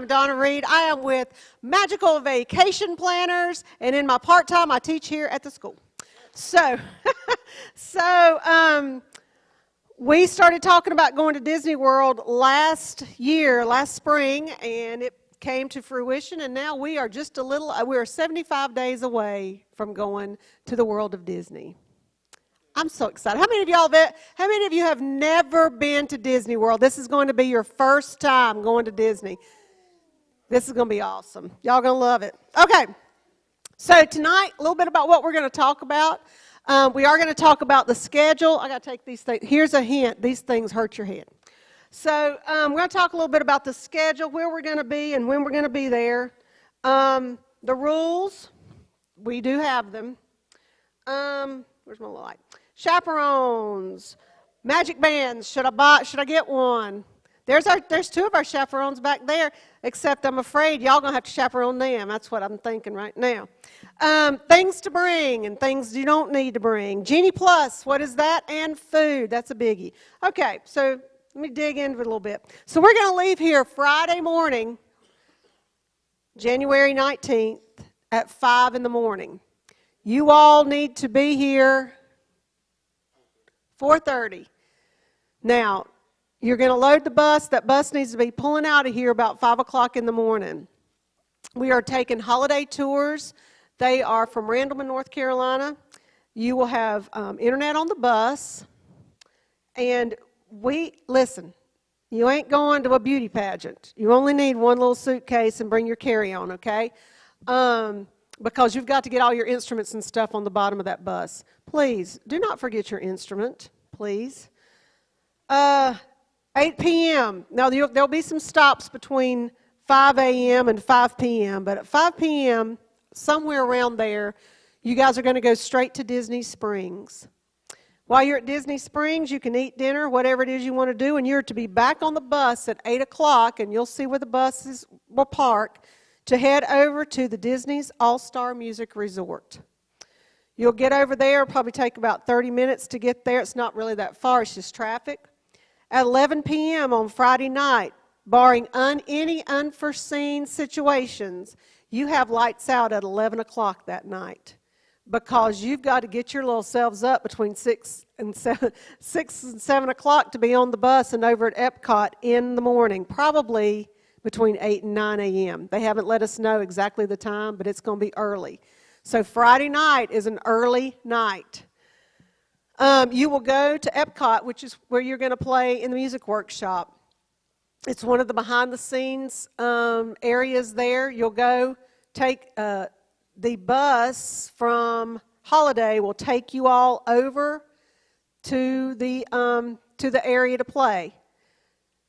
am Donna Reed. I am with Magical Vacation Planners, and in my part-time, I teach here at the school. So, we started talking about going to Disney World last spring, and it came to fruition, and now we are we're 75 days away from going to the world of Disney. I'm so excited. How many of you have never been to Disney World? This is going to be your first time going to Disney. This is going to be awesome. Y'all going to love it. Okay. So tonight, a little bit about what we're going to talk about. We are going to talk about the schedule. I got to take these things. Here's a hint. These things hurt your head. So we're going to talk a little bit about the schedule, where we're going to be and when we're going to be there. The rules, we do have them. Where's my light? Chaperones, magic bands. Should I get one? There's two of our chaperones back there, except I'm afraid y'all gonna have to chaperone them. That's what I'm thinking right now. Things to bring and things you don't need to bring. Genie Plus, what is that? And food, that's a biggie. Okay, so let me dig into it a little bit. So we're gonna leave here Friday morning, January 19th at 5 in the morning. You all need to be here 4:30. Now, you're going to load the bus. That bus needs to be pulling out of here about 5 o'clock in the morning. We are taking holiday tours. They are from Randleman, North Carolina. You will have internet on the bus. And listen, you ain't going to a beauty pageant. You only need one little suitcase and bring your carry-on, okay? Because you've got to get all your instruments and stuff on the bottom of that bus. Please, do not forget your instrument, please. 8 p.m. Now, there'll be some stops between 5 a.m. and 5 p.m., but at 5 p.m., somewhere around there, you guys are going to go straight to Disney Springs. While you're at Disney Springs, you can eat dinner, whatever it is you want to do, and you're to be back on the bus at 8 o'clock, and you'll see where the buses will park, to head over to the Disney's All-Star Music Resort. You'll get over there. It'll probably take about 30 minutes to get there. It's not really that far. It's just traffic. At 11 p.m. on Friday night, barring any unforeseen situations, you have lights out at 11 o'clock that night because you've got to get your little selves up between 6 and 7 o'clock to be on the bus and over at Epcot in the morning, probably between 8 and 9 a.m. They haven't let us know exactly the time, but it's going to be early. So Friday night is an early night. You will go to Epcot, which is where you're going to play in the music workshop. It's one of the behind-the-scenes areas there. You'll go take the bus from Holiday will take you all over to the area to play.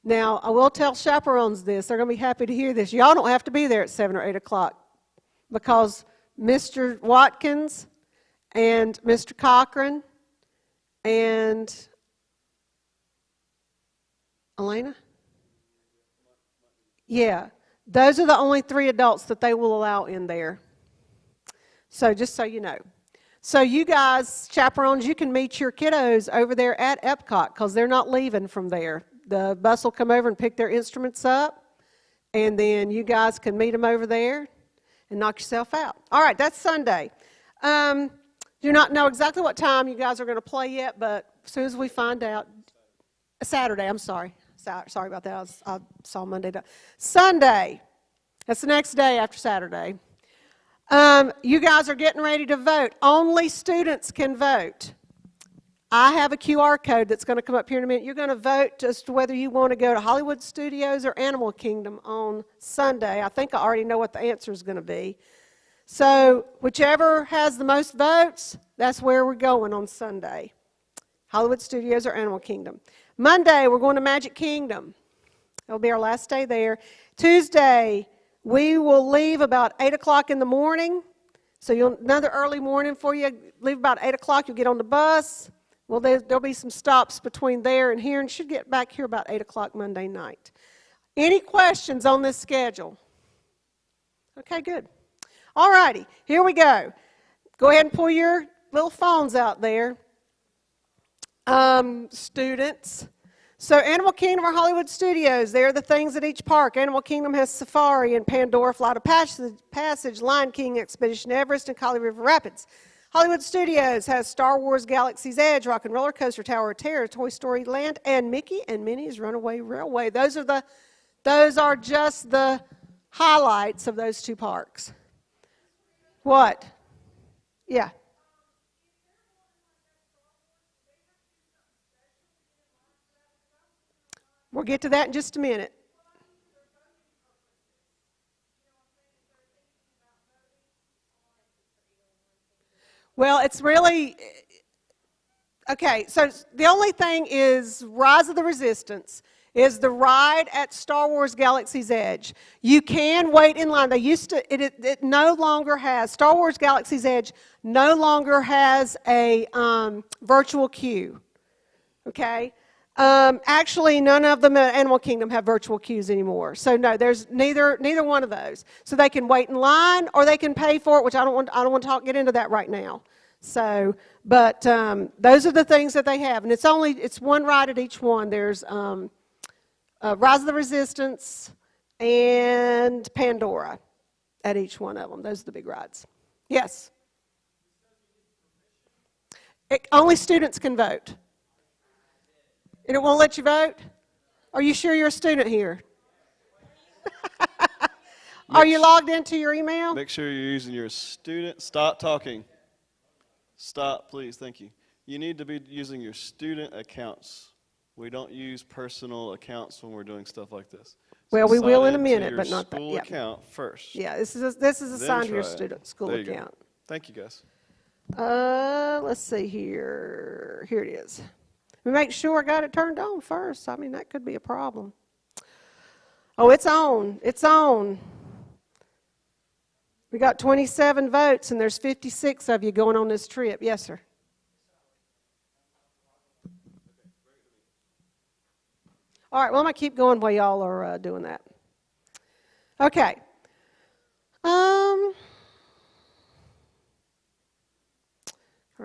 Now, I will tell chaperones this. They're going to be happy to hear this. Y'all don't have to be there at 7 or 8 o'clock because Mr. Watkins and Mr. Cochran and Elena? Yeah, those are the only 3 adults that they will allow in there. So just so you know. So you guys, chaperones, you can meet your kiddos over there at Epcot because they're not leaving from there. The bus will come over and pick their instruments up, and then you guys can meet them over there and knock yourself out. All right, that's Sunday. Do not know exactly what time you guys are going to play yet, but as soon as we find out, Saturday, I'm sorry. Sorry about that. I saw Monday. Sunday, that's the next day after Saturday. You guys are getting ready to vote. Only students can vote. I have a QR code that's going to come up here in a minute. You're going to vote just whether you want to go to Hollywood Studios or Animal Kingdom on Sunday. I think I already know what the answer is going to be. So whichever has the most votes, that's where we're going on Sunday. Hollywood Studios or Animal Kingdom. Monday, we're going to Magic Kingdom. That'll be our last day there. Tuesday, we will leave about 8 o'clock in the morning. So another early morning for you. Leave about 8 o'clock. You'll get on the bus. Well, there'll be some stops between there and here, and should get back here about 8 o'clock Monday night. Any questions on this schedule? Okay, good. All righty, here we go. Go ahead and pull your little phones out there. Students. So Animal Kingdom or Hollywood Studios, they're the things at each park. Animal Kingdom has Safari and Pandora, Flight of Passage, Lion King, Expedition Everest, and Kali River Rapids. Hollywood Studios has Star Wars Galaxy's Edge, Rock and Roller Coaster, Tower of Terror, Toy Story Land, and Mickey and Minnie's Runaway Railway. Those are just the highlights of those two parks. What? Yeah. We'll get to that in just a minute. Well, it's really, okay, so the only thing is Rise of the Resistance is the ride at Star Wars Galaxy's Edge. You can wait in line. They used to, it no longer has, Star Wars Galaxy's Edge no longer has a virtual queue, okay? Actually, none of them at Animal Kingdom have virtual queues anymore. So no, there's neither one of those. So they can wait in line or they can pay for it, which I don't want to get into that right now. So, but those are the things that they have, and it's one ride at each one. There's Rise of the Resistance and Pandora at each one of them. Those are the big rides. Yes. Only students can vote. And it won't let you vote? Are you sure you're a student here? Are you logged into your email? Make sure you're using your student. Stop talking. Stop, please. Thank you. You need to be using your student accounts. We don't use personal accounts when we're doing stuff like this. Well, we will in a sign into minute, your but not that. school Yeah. account first. Yeah, this is assigned to your try it. student school There you account. go. Thank you, guys. Let's see here. Here it is. We make sure I got it turned on first. I mean, that could be a problem. Oh, it's on. It's on. We got 27 votes, and there's 56 of you going on this trip. Yes, sir. All right, well, I'm going to keep going while y'all are doing that. Okay. Current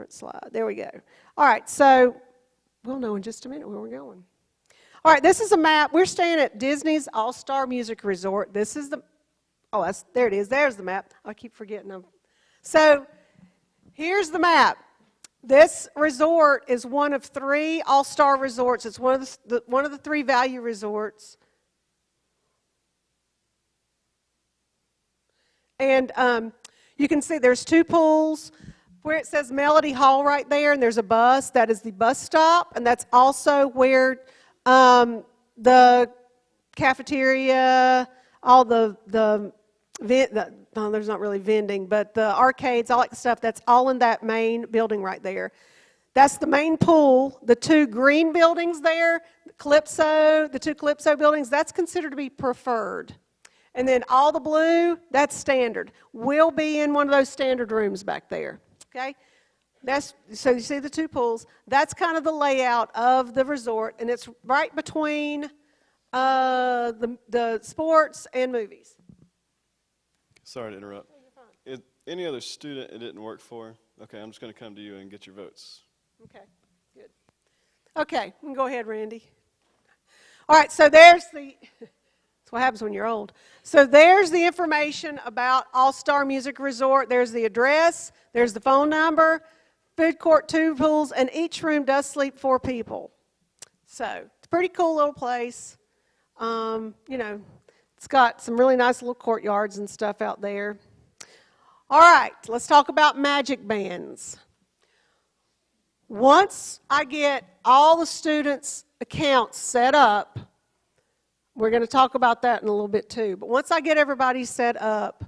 slide. There we go. All right, so we'll know in just a minute where we're going. All right, this is a map. We're staying at Disney's All-Star Music Resort. This is the, oh, there it is. There's the map. I keep forgetting them. So here's the map. This resort is one of 3 all-star resorts. It's one of the 3 value resorts. And you can see there's 2 pools. Where it says Melody Hall right there, and there's a bus, that is the bus stop, and that's also where the cafeteria, all no, there's not really vending, but the arcades, all that stuff, that's all in that main building right there. That's the main pool. The 2 green buildings there, the 2 Calypso buildings, that's considered to be preferred. And then all the blue, that's standard. We'll be in one of those standard rooms back there. Okay, so you see the 2 pools. That's kind of the layout of the resort, and it's right between the sports and movies. Sorry to interrupt. Any other student it didn't work for? Okay, I'm just going to come to you and get your votes. Okay, good. Okay, you can go ahead, Randy. All right, so there's the... That's what happens when you're old. So there's the information about All-Star Music Resort. There's the address. There's the phone number. Food court, 2 pools, and each room does sleep 4 people. So it's a pretty cool little place. You know, it's got some really nice little courtyards and stuff out there. All right, let's talk about magic bands. Once I get all the students' accounts set up, we're going to talk about that in a little bit too. But once I get everybody set up,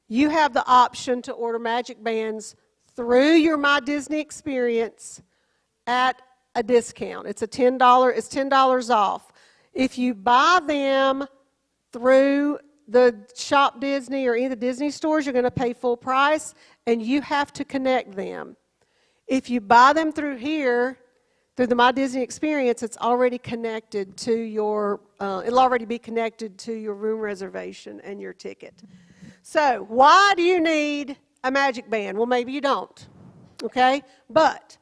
you have the option to order magic bands through your My Disney experience at a discount. It's $10 off. If you buy them through the Shop Disney or any of the Disney stores, you're going to pay full price, and you have to connect them. If you buy them through here, through the My Disney experience, it's already connected to your, it'll already be connected to your room reservation and your ticket. So why do you need a magic band? Well, maybe you don't, okay? But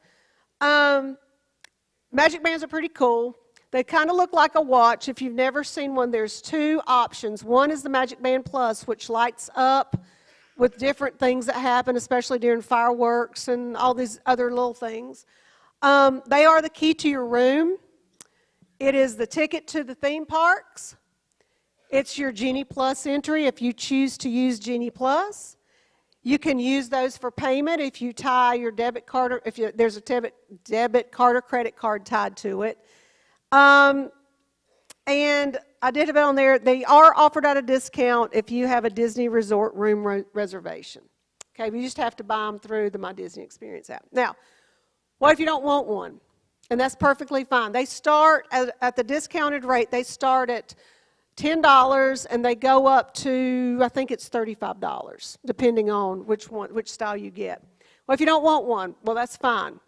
magic bands are pretty cool. They kind of look like a watch. If you've never seen one, there's two options. One is the Magic Band Plus, which lights up with different things that happen, especially during fireworks and all these other little things. They are the key to your room. It is the ticket to the theme parks. It's your Genie Plus entry if you choose to use Genie Plus. You can use those for payment if you tie your debit card, or if there's a debit card or credit card tied to it. And I did have it on there. They are offered at a discount if you have a Disney Resort room reservation. Okay, you just have to buy them through the My Disney Experience app. Now, what if you don't want one? And that's perfectly fine. They start at the discounted rate. They start at $10 and they go up to, I think it's $35, depending on which style you get. Well, if you don't want one, well, that's fine.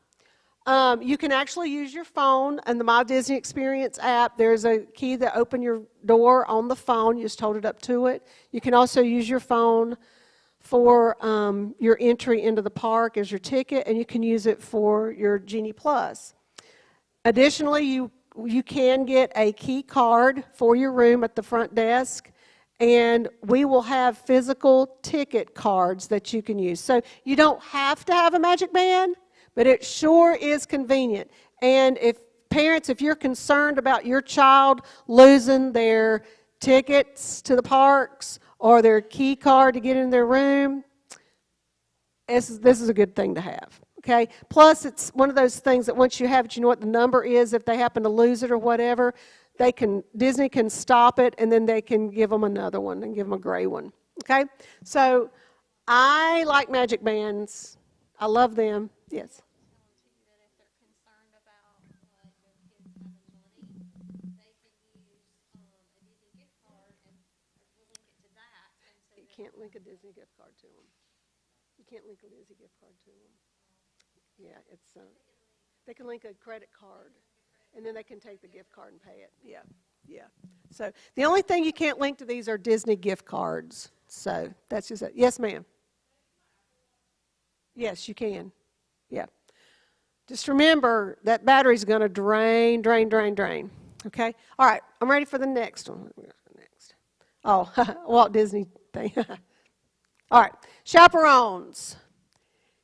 You can actually use your phone and the My Disney Experience app. There's a key that opens your door on the phone. You just hold it up to it. You can also use your phone for your entry into the park as your ticket, and you can use it for your Genie Plus. Additionally, you can get a key card for your room at the front desk, and we will have physical ticket cards that you can use. So you don't have to have a Magic Band, but it sure is convenient. And if parents, if you're concerned about your child losing their tickets to the parks or their key card to get in their room, this is a good thing to have. Okay? Plus, it's one of those things that once you have it, you know what the number is. If they happen to lose it or whatever, Disney can stop it, and then they can give them another one and give them a gray one. Okay? So I like Magic Bands. I love them. Yes? You can't link a Disney gift card to them. You can't link a Disney gift card to them. Yeah, they can link a credit card, and then they can take the gift card and pay it. Yeah, yeah. So the only thing you can't link to these are Disney gift cards. So that's just it. Yes, ma'am. Yes, you can. Yeah. Just remember that battery's going to drain. Okay? All right, I'm ready for the next one. Next. Oh, Walt Disney thing. All right, chaperones.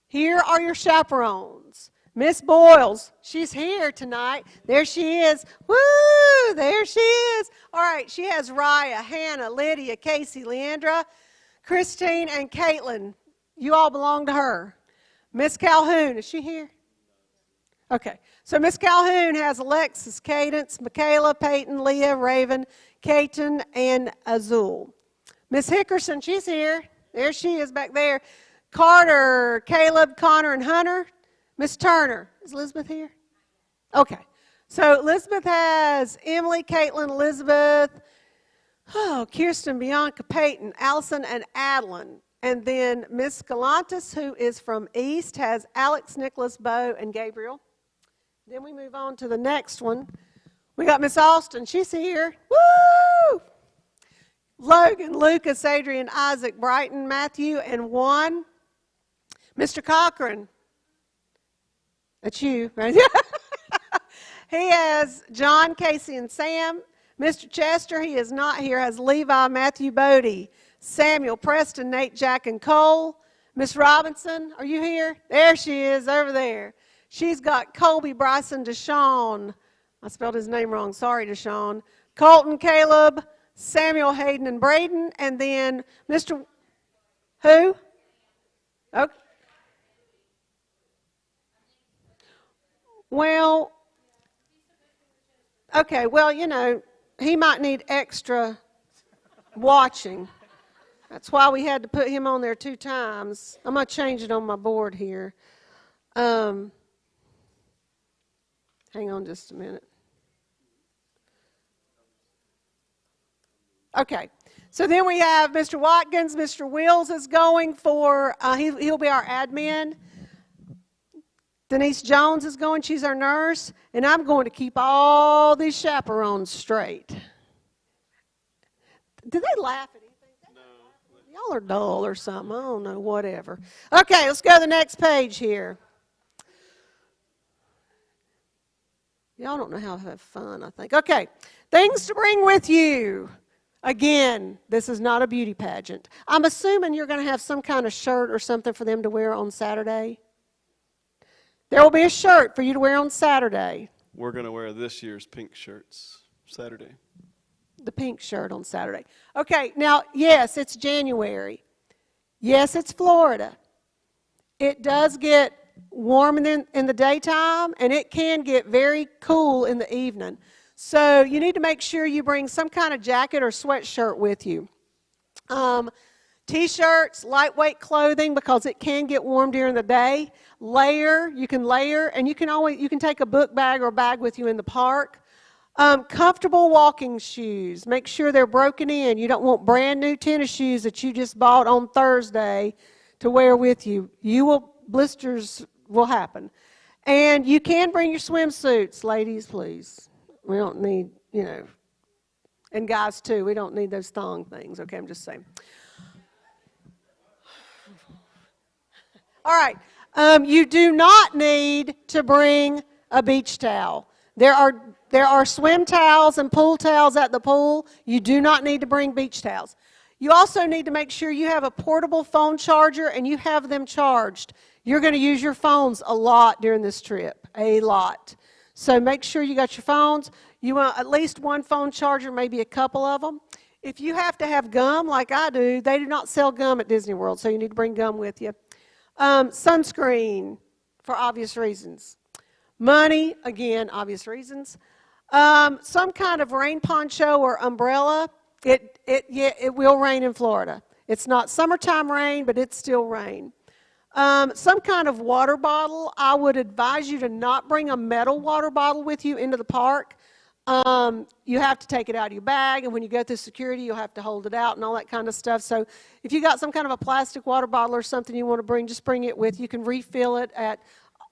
Here are your chaperones. Miss Boyles, she's here tonight. There she is. Woo! There she is. All right, she has Raya, Hannah, Lydia, Casey, Leandra, Christine, and Caitlin. You all belong to her. Miss Calhoun, is she here? Okay, so Miss Calhoun has Alexis, Cadence, Michaela, Peyton, Leah, Raven, Kaiten, and Azul. Miss Hickerson, she's here. There she is back there. Carter, Caleb, Connor, and Hunter. Miss Turner, is Elizabeth here? Okay, so Elizabeth has Emily, Caitlin, Elizabeth, Kirsten, Bianca, Peyton, Allison, and Adeline. And then Miss Galantis, who is from East, has Alex, Nicholas, Bo, and Gabriel. Then we move on to the next one. We got Miss Austin. She's here. Woo! Logan, Lucas, Adrian, Isaac, Brighton, Matthew, and Juan. Mr. Cochran. That's you, right? He has John, Casey, and Sam. Mr. Chester, he is not here, has Levi, Matthew, Bodie, Samuel, Preston, Nate, Jack, and Cole. Miss Robinson, are you here? There she is, over there. She's got Colby, Bryson, Deshaun. I spelled his name wrong. Sorry, Deshaun. Colton, Caleb, Samuel, Hayden, and Braden. And then Mr. Who? Okay. Well, okay, well, you know, he might need extra watching. That's why we had to put him on there 2 times. I'm going to change it on my board here. Hang on just a minute. Okay, so then we have Mr. Watkins. Mr. Wills is going for, he'll be our admin. Denise Jones is going, she's our nurse. And I'm going to keep all these chaperones straight. Did they laugh at anything? No. Y'all are dull or something. I don't know, whatever. Okay, let's go to the next page here. Y'all don't know how to have fun, I think. Okay, things to bring with you. Again, this is not a beauty pageant. I'm assuming you're going to have some kind of shirt or something for them to wear on Saturday. There will be a shirt for you to wear on Saturday. We're going to wear this year's pink shirts Saturday. The pink shirt on Saturday. Okay, now, yes, it's January. Yes, it's Florida. It does get warm in the daytime, and it can get very cool in the evening. So you need to make sure you bring some kind of jacket or sweatshirt with you. T-shirts, lightweight clothing, because it can get warm during the day. You can layer, and you can take a book bag or bag with you in the park. Comfortable walking shoes. Make sure they're broken in. You don't want brand new tennis shoes that you just bought on Thursday to wear with you. Blisters will happen. And you can bring your swimsuits, ladies, please. We don't need, and guys too, we don't need those thong things, okay, I'm just saying. All right, you do not need to bring a beach towel. There are swim towels and pool towels at the pool. You do not need to bring beach towels. You also need to make sure you have a portable phone charger and you have them charged. You're going to use your phones a lot during this trip, a lot. So make sure you got your phones. You want at least one phone charger, maybe a couple of them. If you have to have gum like I do, they do not sell gum at Disney World, so you need to bring gum with you. Sunscreen, for obvious reasons. Money, again, obvious reasons. Some kind of rain poncho or umbrella. It will rain in Florida. It's not summertime rain, but it's still rain. Some kind of water bottle. I would advise you to not bring a metal water bottle with you into the park. You have to take it out of your bag, and when you go through security, you'll have to hold it out and all that kind of stuff. So if you got some kind of a plastic water bottle or something you want to bring, just bring it with you. You can refill it at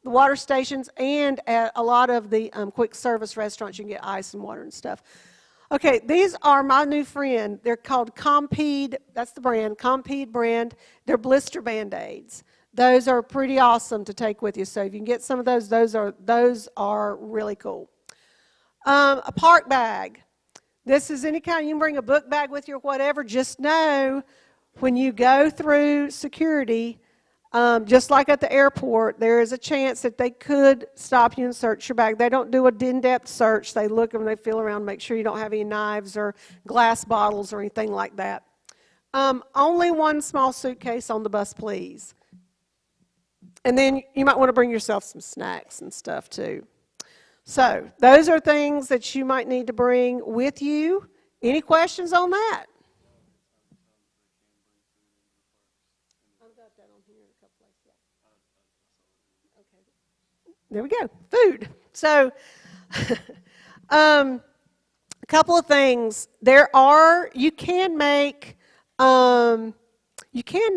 the water stations and at a lot of the quick service restaurants. You can get ice and water and stuff. Okay, these are my new friend. They're called Compeed. That's the brand, Compeed brand. They're blister Band-Aids. Those are pretty awesome to take with you. So if you can get some of those are really cool. A park bag. This is any kind. You can bring a book bag with you or whatever. Just know when you go through security, just like at the airport, there is a chance that they could stop you and search your bag. They don't do a in-depth search. They look and they feel around, make sure you don't have any knives or glass bottles or anything like that. Only one small suitcase on the bus, please. And then you might want to bring yourself some snacks and stuff too. So those are things that you might need to bring with you. Any questions on that? I've got that on here in a couple places. Okay. There we go. Food. So a couple of things. You can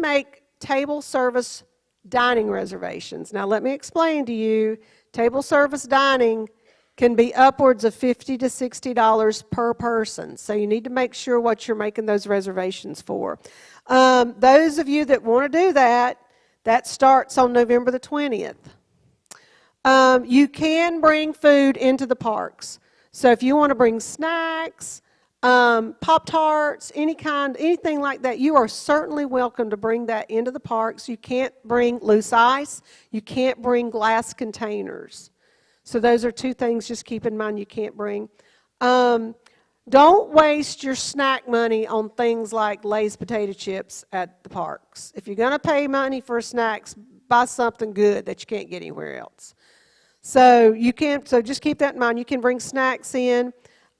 make table service dining reservations. Now let me explain to you, table service dining can be upwards of $50 to $60 per person. So you need to make sure what you're making those reservations for. Those of you that want to do that starts on November the 20th. You can bring food into the parks. So if you want to bring snacks, Pop-Tarts, anything like that, you are certainly welcome to bring that into the parks. You can't bring loose ice. You can't bring glass containers. So those are two things just keep in mind you can't bring. Don't waste your snack money on things like Lay's potato chips at the parks. If you're going to pay money for snacks, buy something good that you can't get anywhere else. So just keep that in mind. You can bring snacks in.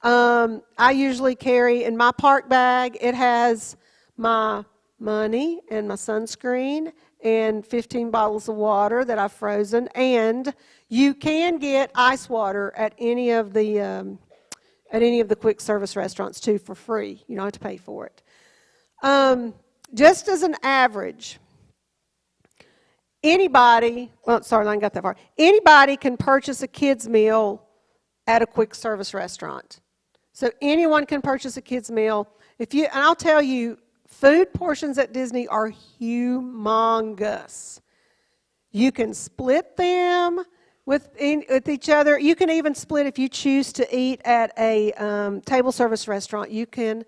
I usually carry in my park bag, it has my money and my sunscreen and 15 bottles of water that I've frozen. And you can get ice water at any of the quick service restaurants too for free. You don't have to pay for it. Just as an average, anybody can purchase a kid's meal at a quick service restaurant. So anyone can purchase a kid's meal. And I'll tell you, food portions at Disney are humongous. You can split them. with each other. You can even split if you choose to eat at a table service restaurant. You can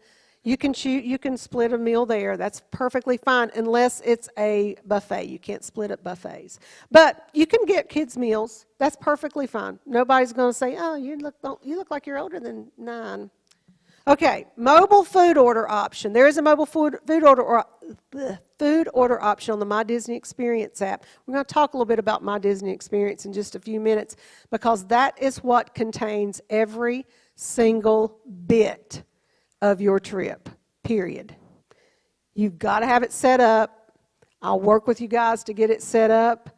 split a meal there. That's perfectly fine, unless it's a buffet. You can't split at buffets, but you can get kids meals. That's perfectly fine. Nobody's going to say, "Oh, you look like you're older than 9." Okay, mobile food order option. There is a mobile food order option on the My Disney Experience app. We're going to talk a little bit about My Disney Experience in just a few minutes, because that is what contains every single bit of your trip, period. You've got to have it set up. I'll work with you guys to get it set up.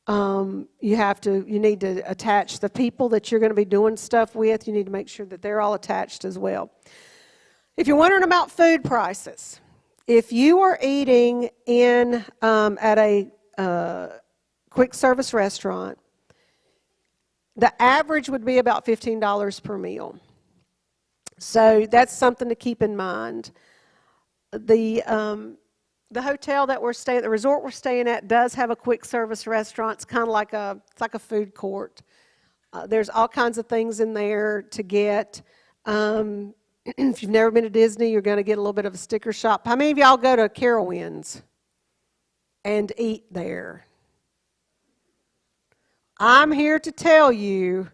You need to attach the people that you're going to be doing stuff with. You need to make sure that they're all attached as well. If you're wondering about food prices, if you are eating at a quick service restaurant, the average would be about $15 per meal. So that's something to keep in mind. The hotel that the resort we're staying at does have a quick service restaurant. It's kind of like a food court. There's all kinds of things in there to get. If you've never been to Disney, you're going to get a little bit of a sticker shop. How many of y'all go to Carowinds and eat there? I'm here to tell you,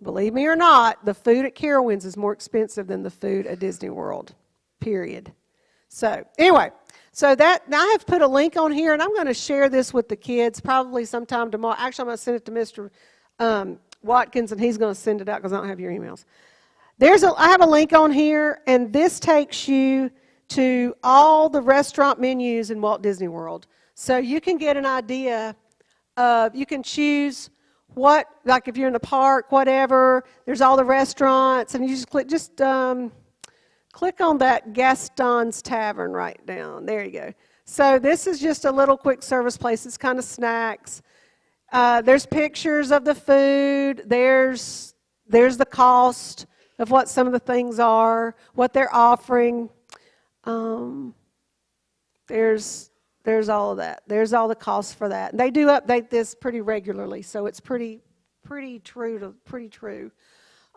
believe me or not, the food at Carowinds is more expensive than the food at Disney World, period. So anyway, now I have put a link on here, and I'm going to share this with the kids probably sometime tomorrow. Actually, I'm going to send it to Mr. Watkins, and he's going to send it out because I don't have your emails. I have a link on here, and this takes you to all the restaurant menus in Walt Disney World. So you can get an idea of, you can choose what, like if you're in the park, whatever, there's all the restaurants, and you just click on that Gaston's Tavern right down. There you go. So this is just a little quick service place. It's kind of snacks. There's pictures of the food. There's the cost of what some of the things are, what they're offering. There's all of that. There's all the costs for that. And they do update this pretty regularly, so it's pretty true.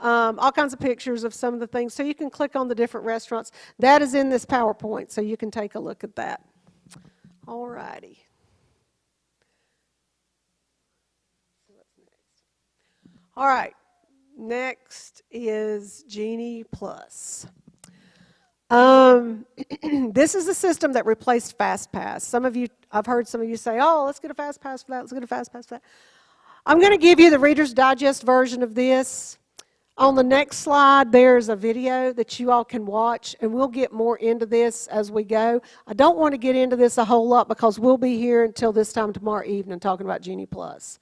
All kinds of pictures of some of the things. So you can click on the different restaurants. That is in this PowerPoint, so you can take a look at that. All righty. All right. Next is Genie Plus. This is a system that replaced FastPass. I've heard some of you say, "Oh, let's get a FastPass for that. Let's get a FastPass for that." I'm going to give you the Reader's Digest version of this. On the next slide, there's a video that you all can watch, and we'll get more into this as we go. I don't want to get into this a whole lot because we'll be here until this time tomorrow evening talking about Genie Plus.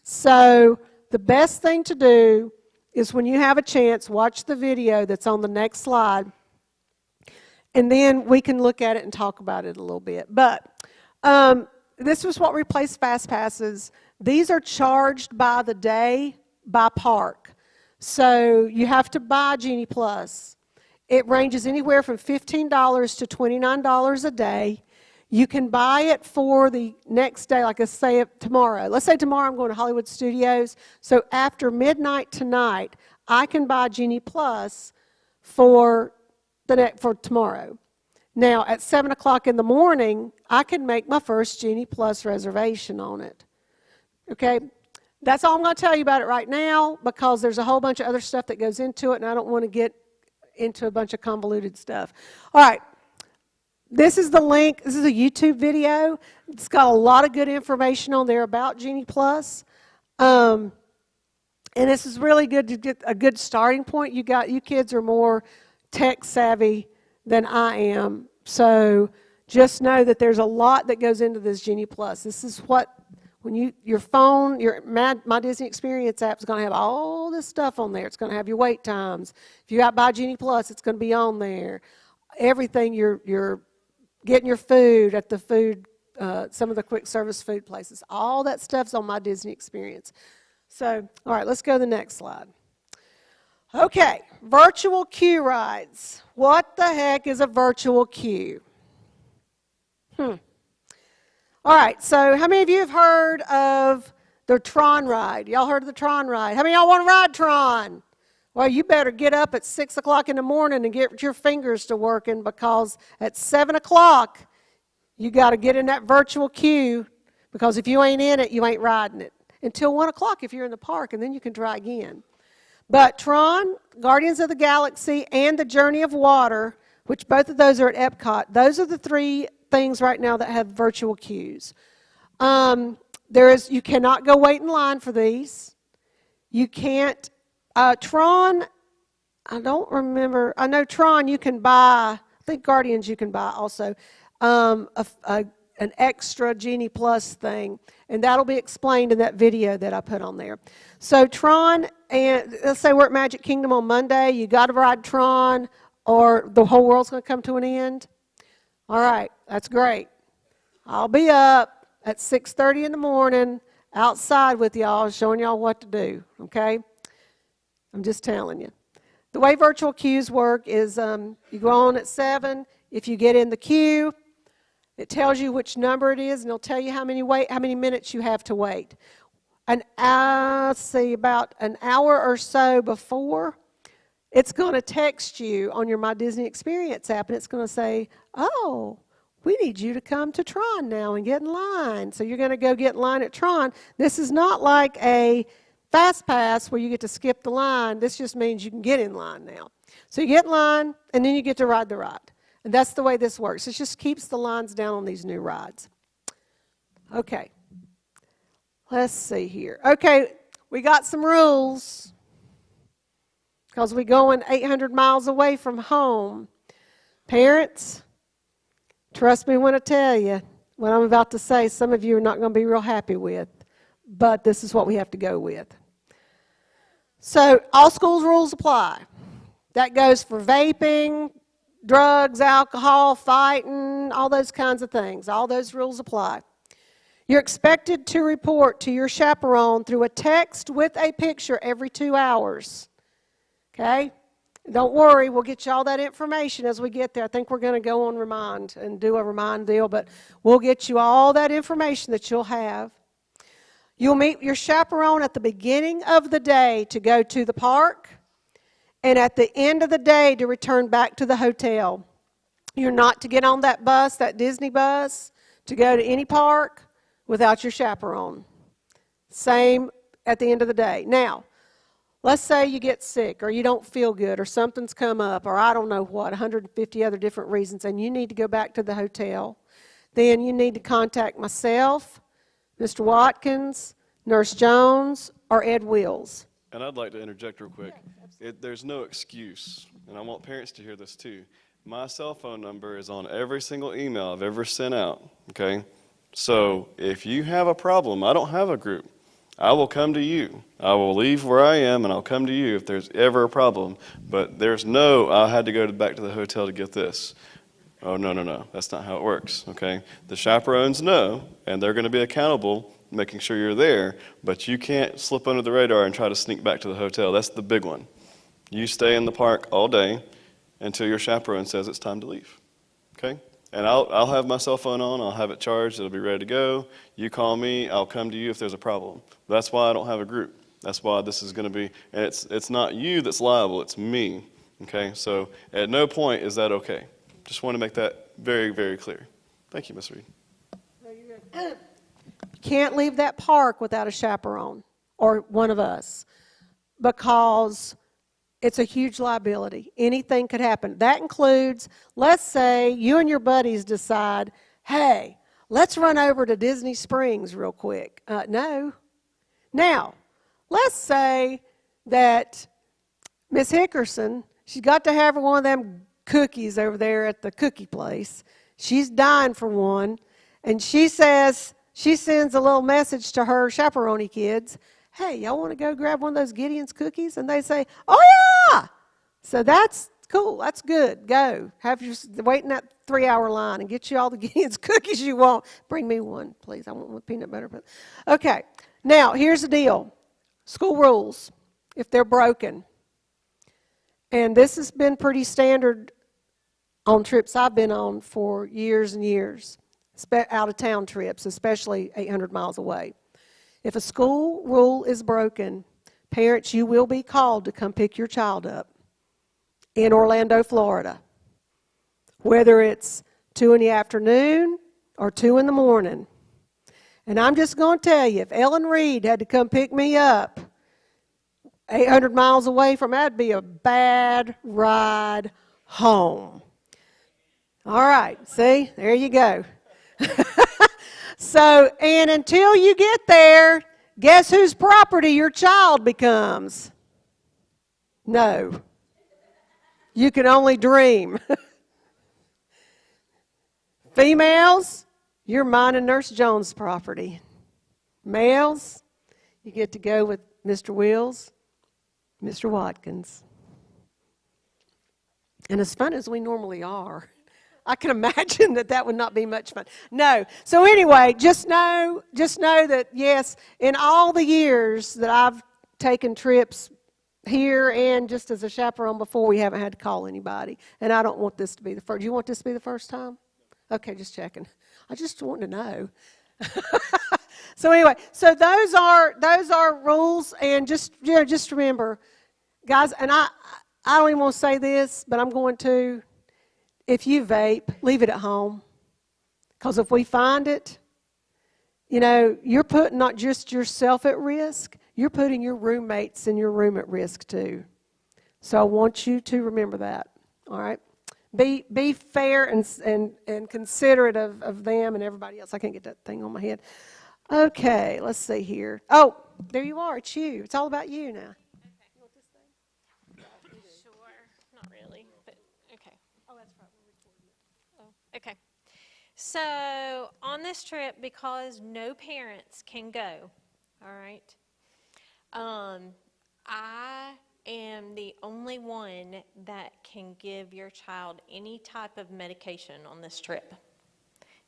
So the best thing to do is when you have a chance, watch the video that's on the next slide, and then we can look at it and talk about it a little bit. But this was what replaced FastPasses. These are charged by the day, by park. So you have to buy Genie Plus. It ranges anywhere from $15 to $29 a day. You can buy it for the next day, like let's say tomorrow. Let's say tomorrow I'm going to Hollywood Studios. So after midnight tonight, I can buy Genie Plus for tomorrow. Now, at 7 o'clock in the morning, I can make my first Genie Plus reservation on it. Okay? That's all I'm going to tell you about it right now, because there's a whole bunch of other stuff that goes into it, and I don't want to get into a bunch of convoluted stuff. All right. This is the link. This is a YouTube video. It's got a lot of good information on there about Genie Plus. And this is really good to get a good starting point. You kids are more tech savvy than I am. So just know that there's a lot that goes into this Genie Plus. This is what, when your phone, your My Disney Experience app is going to have all this stuff on there. It's going to have your wait times. If you got buy Genie Plus, it's going to be on there. Everything you're getting your food at the some of the quick service food places. All that stuff's on My Disney Experience. So, all right, let's go to the next slide. Okay, virtual queue rides. What the heck is a virtual queue? All right, so how many of you have heard of The Tron ride. Y'all heard of the Tron ride? How many of y'all want to ride Tron? Well, you better get up at 6 o'clock in the morning and get your fingers to working, because at 7 o'clock, you got to get in that virtual queue, because if you ain't in it, you ain't riding it. Until 1 o'clock if you're in the park, and then you can try again. But Tron, Guardians of the Galaxy, and the Journey of Water, which both of those are at Epcot, those are the three things right now that have virtual queues. You cannot go wait in line for these. You can't. Tron, I don't remember. I know Tron you can buy. I think Guardians you can buy also. An extra Genie Plus thing, and that'll be explained in that video that I put on there. So Tron, and let's say we're at Magic Kingdom on Monday, you got to ride Tron or the whole world's going to come to an end. All right, that's great. I'll be up at 6:30 in the morning outside with y'all, showing y'all what to do, okay? I'm just telling you. The way virtual queues work is you go on at 7. If you get in the queue, it tells you which number it is, and it'll tell you how many minutes you have to wait. Let's see, about an hour or so before, it's going to text you on your My Disney Experience app, and it's going to say, oh, we need you to come to Tron now and get in line. So you're going to go get in line at Tron. This is not like a Fast Pass where you get to skip the line. This just means you can get in line now. So you get in line, and then you get to ride the ride. And that's the way this works. It just keeps the lines down on these new rides. Okay. Let's see here. Okay, we got some rules because we're going 800 miles away from home. Parents, trust me when I tell you what I'm about to say, some of you are not going to be real happy with, but this is what we have to go with. So all schools rules apply. That goes for vaping, drugs, alcohol, fighting, all those kinds of things. All those rules apply. You're expected to report to your chaperone through a text with a picture every 2 hours. Okay? Don't worry, we'll get you all that information as we get there. I think we're going to go on Remind and do a Remind deal, but we'll get you all that information that you'll have. You'll meet your chaperone at the beginning of the day to go to the park, and at the end of the day to return back to the hotel. You're not to get on that bus, that Disney bus, to go to any park without your chaperone. Same at the end of the day. Now, let's say you get sick or you don't feel good or something's come up or I don't know what, 150 other different reasons, and you need to go back to the hotel. Then you need to contact myself, Mr. Watkins, Nurse Jones, or Ed Wills. And I'd like to interject real quick. There's no excuse, and I want parents to hear this too. My cell phone number is on every single email I've ever sent out, okay? So if you have a problem, I don't have a group. I will come to you. I will leave where I am, and I'll come to you if there's ever a problem. But there's no, I had to go back to the hotel to get this. Oh, no. That's not how it works, okay? The chaperones know, and they're going to be accountable, making sure you're there, but you can't slip under the radar and try to sneak back to the hotel. That's the big one. You stay in the park all day until your chaperone says it's time to leave, okay? And I'll have my cell phone on. I'll have it charged. It'll be ready to go. You call me. I'll come to you if there's a problem. That's why I don't have a group. That's why this is going to be, and it's not you that's liable. It's me, okay? So at no point is that okay. Just want to make that very, very clear. Thank you, Ms. Reed. You can't leave that park without a chaperone or one of us because it's a huge liability. Anything could happen. That includes, let's say you and your buddies decide, hey, let's run over to Disney Springs real quick. No. Now, let's say that Miss Hickerson, she's got to have one of them cookies over there at the cookie place. She's dying for one, and she sends a little message to her chaperone kids, hey, y'all want to go grab one of those Gideon's cookies? And they say, oh, yeah. So that's cool. That's good. Go. Wait in that 3-hour line and get you all the Gideon's cookies you want. Bring me one, please. I want one with peanut butter. Okay. Now, here's the deal. School rules, if they're broken. And this has been pretty standard on trips I've been on for years and years, out-of-town trips, especially 800 miles away. If a school rule is broken, parents, you will be called to come pick your child up in Orlando, Florida. Whether it's 2 in the afternoon or 2 in the morning. And I'm just going to tell you, if Ellen Reed had to come pick me up 800 miles away from, that'd be a bad ride home. All right, see, there you go. So, and until you get there, guess whose property your child becomes? No. You can only dream. Females, you're mine and Nurse Jones' property. Males, you get to go with Mr. Wills, Mr. Watkins. And as fun as we normally are, I can imagine that would not be much fun. No. So anyway, just know that, yes, in all the years that I've taken trips here and just as a chaperone before, we haven't had to call anybody. And I don't want this to be the first. Do you want this to be the first time? Okay, just checking. I just want to know. So anyway, so those are rules, and just remember, guys. And I don't even want to say this, but I'm going to. If you vape, leave it at home, because if we find it, you're putting not just yourself at risk, you're putting your roommates in your room at risk too. So I want you to remember that. All right. Be fair and considerate of them and everybody else. I can't get that thing on my head. Okay, let's see here. Oh, there you are. It's you. It's all about you now. Okay. You want this thing? Sure. Not really, but okay. Oh, that's right. We're recording it. Oh, okay. So on this trip, because no parents can go, all right, I am the only one that can give your child any type of medication on this trip.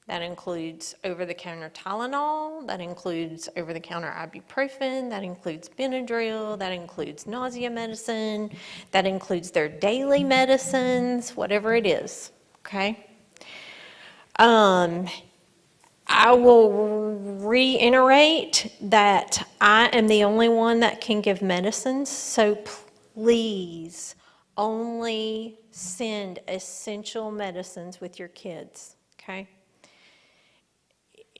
That includes over-the-counter Tylenol, that includes over-the-counter ibuprofen, that includes Benadryl, that includes nausea medicine, that includes their daily medicines, whatever it is, okay? I will reiterate that I am the only one that can give medicines, so please only send essential medicines with your kids, okay?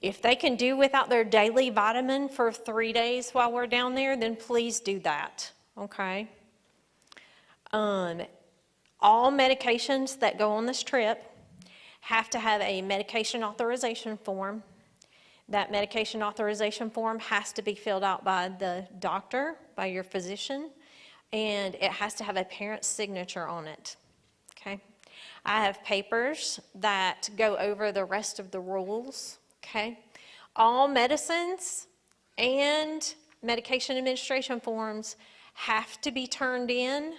If they can do without their daily vitamin for 3 days while we're down there, then please do that, okay? All medications that go on this trip have to have a medication authorization form. That medication authorization form has to be filled out by the doctor, by your physician, and it has to have a parent's signature on it, okay? I have papers that go over the rest of the rules, okay? All medicines and medication administration forms have to be turned in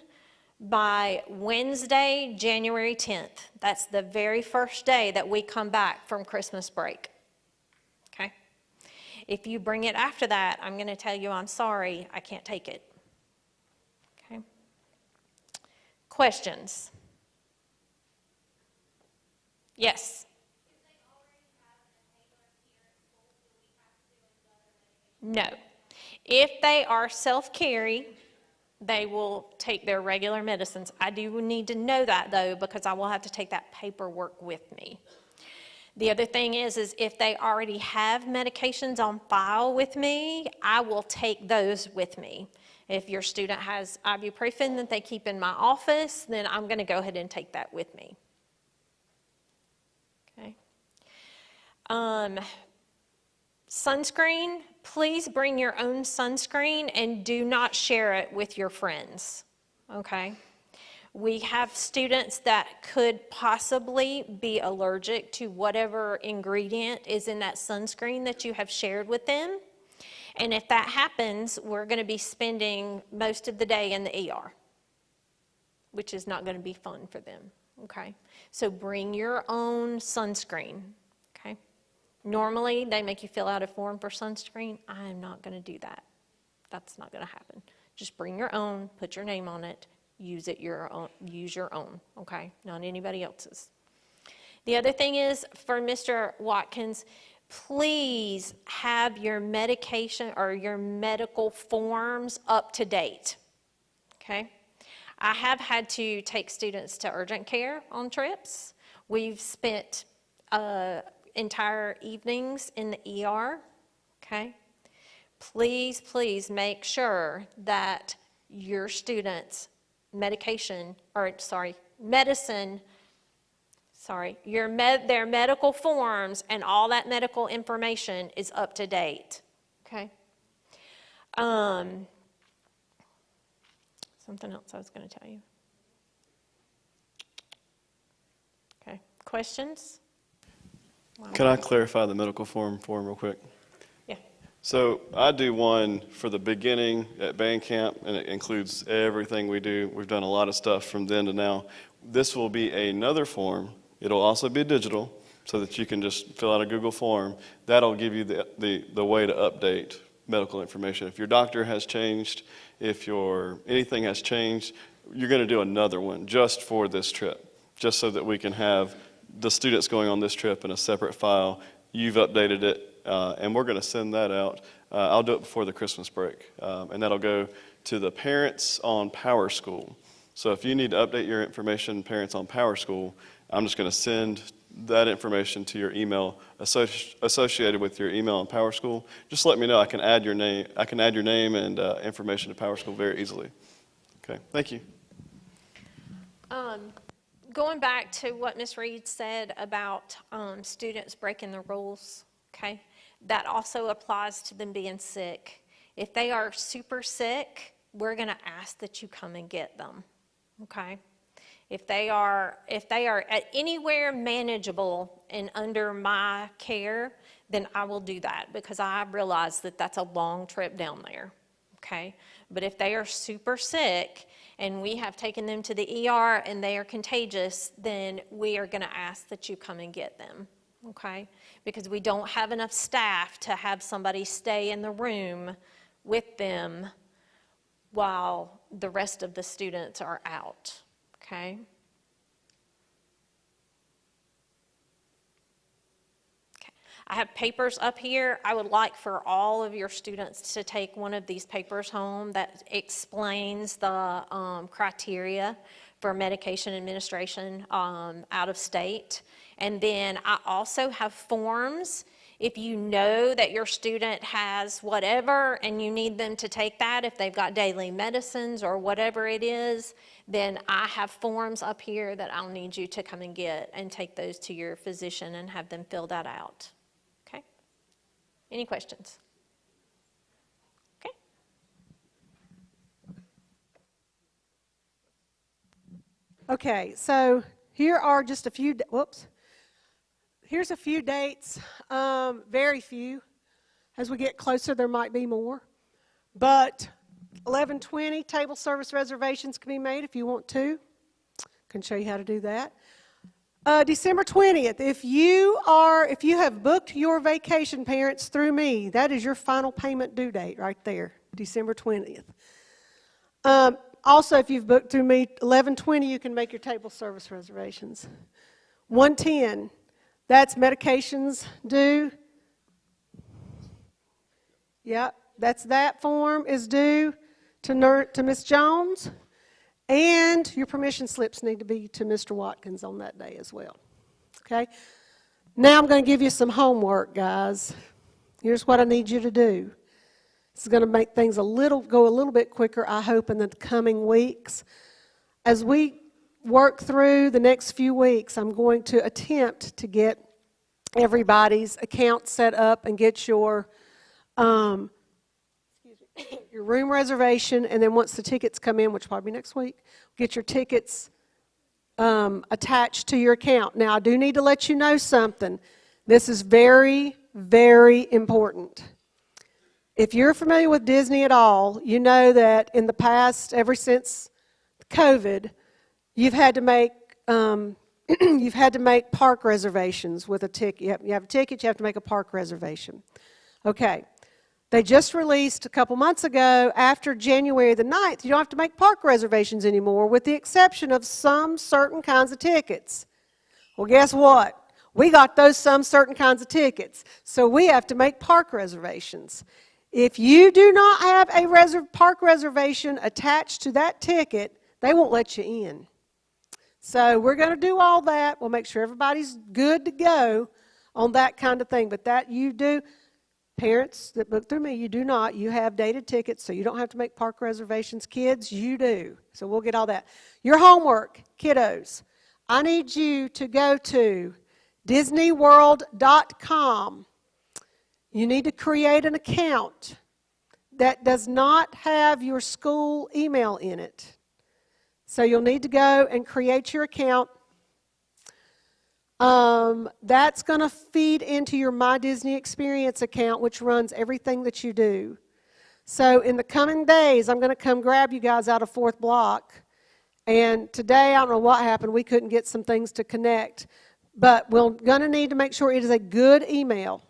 by Wednesday, January 10th. That's the very first day that we come back from Christmas break, okay? If you bring it after that, I'm going to tell you I'm sorry, I can't take it, okay? Questions? Yes? No. If they are self-carry, they will take their regular medicines. I do need to know that, though, because I will have to take that paperwork with me. The other thing is if they already have medications on file with me, I will take those with me. If your student has ibuprofen that they keep in my office, then I'm going to go ahead and take that with me. Okay. Sunscreen, please bring your own sunscreen and do not share it with your friends, okay? We have students that could possibly be allergic to whatever ingredient is in that sunscreen that you have shared with them. And if that happens, we're going to be spending most of the day in the ER, which is not going to be fun for them, okay? So bring your own sunscreen, okay? Normally, they make you fill out a form for sunscreen. I am not going to do that. That's not going to happen. Just bring your own, put your name on it, use your own, okay? Not anybody else's. The other thing is, for Mr. Watkins, please have your medication or your medical forms up to date, okay? I have had to take students to urgent care on trips. We've spent entire evenings in the ER, okay? Please, please make sure that your students' medicine, their medical forms and all that medical information is up to date, okay? Something else I was going to tell you. Okay, questions? Can I clarify the medical form real quick? Yeah. So I do one for the beginning at band camp, and it includes everything we do. We've done a lot of stuff from then to now. This will be another form. It'll also be digital, so that you can just fill out a Google form. That'll give you the way to update medical information. If your doctor has changed, if anything has changed, you're going to do another one just for this trip, just so that we can have the students going on this trip in a separate file. You've updated it, and we're going to send that out. I'll do it before the Christmas break, and that'll go to the parents on Power School. So if you need to update your information, parents on Power School, I'm just going to send that information to your email associated with your email on Power School. Just let me know. I can add your name. I can add your name and information to Power School very easily. Okay. Thank you. Going back to what Ms. Reed said about students breaking the rules, okay, that also applies to them being sick. If they are super sick, we're going to ask that you come and get them, okay? If they are at anywhere manageable and under my care, then I will do that, because I realize that that's a long trip down there, okay? But if they are super sick and we have taken them to the ER and they are contagious, then we are going to ask that you come and get them, okay? Because we don't have enough staff to have somebody stay in the room with them while the rest of the students are out, okay? I have papers up here. I would like for all of your students to take one of these papers home that explains the criteria for medication administration out of state. And then I also have forms. If you know that your student has whatever and you need them to take that, if they've got daily medicines or whatever it is, then I have forms up here that I'll need you to come and get and take those to your physician and have them fill that out. Okay? Any questions? Okay. Okay, so here are just a few, here's a few dates, very few. As we get closer, there might be more. But 11:20, table service reservations can be made if you want to. Can show you how to do that. December 20th, if you have booked your vacation, parents, through me, that is your final payment due date right there, December 20th. Also, if you've booked through me, 11:20, you can make your table service reservations. 1:10, that's medications due. Yep, that form is due to Ms. Jones. And your permission slips need to be to Mr. Watkins on that day as well. Okay? Now I'm going to give you some homework, guys. Here's what I need you to do. This is going to make things go a little bit quicker, I hope, in the coming weeks. As we work through the next few weeks, I'm going to attempt to get everybody's account set up and get your room reservation, and then once the tickets come in, which will probably be next week, get your tickets attached to your account. Now, I do need to let you know something. This is very, very important. If you're familiar with Disney at all, you know that in the past, ever since COVID, you've had to make park reservations with a ticket. You have a ticket, you have to make a park reservation. Okay. They just released a couple months ago, after January the 9th, you don't have to make park reservations anymore, with the exception of some certain kinds of tickets. Well, guess what? We got those some certain kinds of tickets. So we have to make park reservations. If you do not have a park reservation attached to that ticket, they won't let you in. So we're going to do all that. We'll make sure everybody's good to go on that kind of thing. But that you do, parents that book through me, you do not. You have dated tickets, so you don't have to make park reservations. Kids, you do. So we'll get all that. Your homework, kiddos, I need you to go to DisneyWorld.com. You need to create an account that does not have your school email in it. So you'll need to go and create your account. That's going to feed into your My Disney Experience account, which runs everything that you do. So in the coming days, I'm going to come grab you guys out of 4th block. And today, I don't know what happened. We couldn't get some things to connect. But we're going to need to make sure it is a good email.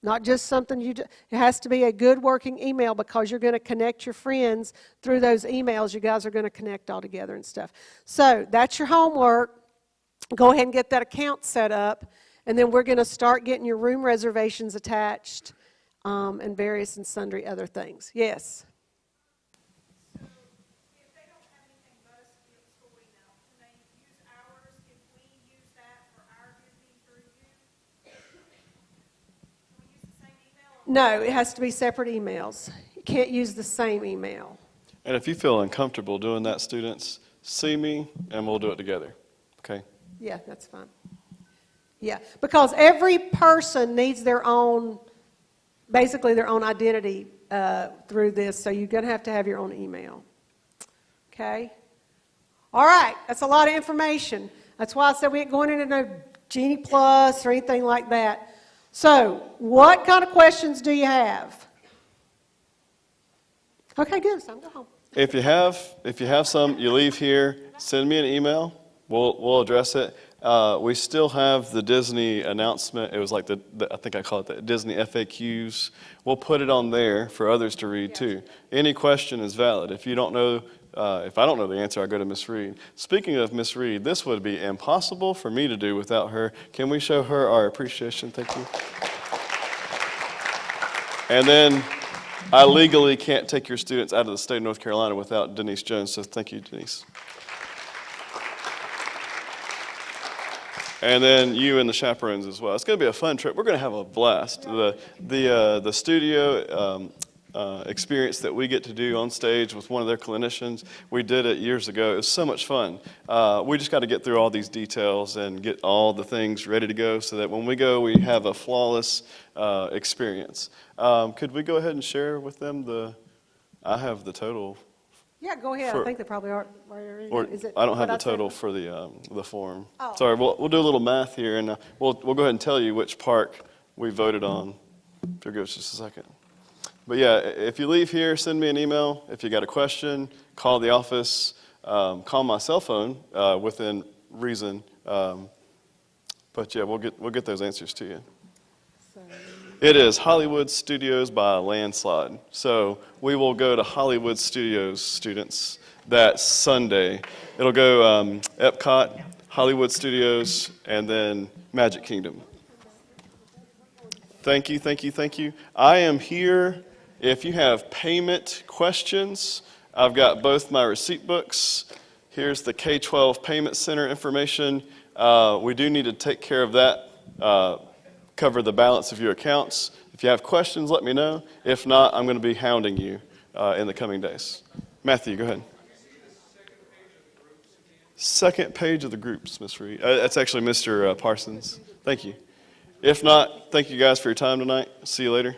Not just something it has to be a good working email, because you're going to connect your friends through those emails. You guys are going to connect all together and stuff. So that's your homework. Go ahead and get that account set up, and then we're going to start getting your room reservations attached and various and sundry other things. Yes? So if they don't have anything but a school email, can they use ours if we use that for our Disney through you? No, it has to be separate emails. You can't use the same email. And if you feel uncomfortable doing that, students, see me and we'll do it together. Okay? Yeah, that's fine. Yeah, because every person needs their own, basically their own identity through this, so you're going to have your own email. Okay? All right, that's a lot of information. That's why I said we ain't going into no Genie Plus or anything like that. So, what kind of questions do you have? Okay, good. So I'm going home. If you have some, you leave here, send me an email. We'll address it. We still have the Disney announcement. It was like I think I call it the Disney FAQs. We'll put it on there for others to read too. Any question is valid. If you don't know, if I don't know the answer, I go to Miss Reed. Speaking of Miss Reed, this would be impossible for me to do without her. Can we show her our appreciation? Thank you. And then I legally can't take your students out of the state of North Carolina without Denise Jones, so thank you, Denise. And then you and the chaperones as well. It's going to be a fun trip. We're going to have a blast. The studio experience that we get to do on stage with one of their clinicians, we did it years ago. It was so much fun. We just got to get through all these details and get all the things ready to go so that when we go, we have a flawless experience. Could we go ahead and share with them I have the total. Yeah, go ahead. I think they probably are. Or I don't have the total for the form. Oh. Sorry, we'll do a little math here, and we'll go ahead and tell you which park we voted on. Here goes just a second. But yeah, if you leave here, send me an email. If you got a question, call the office. Call my cell phone within reason. But yeah, we'll get those answers to you. It is Hollywood Studios by a landslide. So we will go to Hollywood Studios, students, that Sunday. It'll go Epcot, Hollywood Studios, and then Magic Kingdom. Thank you, thank you, thank you. I am here if you have payment questions. I've got both my receipt books. Here's the K-12 Payment Center information. We do need to take care of that. Cover the balance of your accounts. If you have questions, let me know. If not, I'm going to be hounding you in the coming days. Matthew, go ahead. Second page of the groups, Ms. Reed. That's actually Mr. Parsons. Thank you. If not, thank you guys for your time tonight. See you later.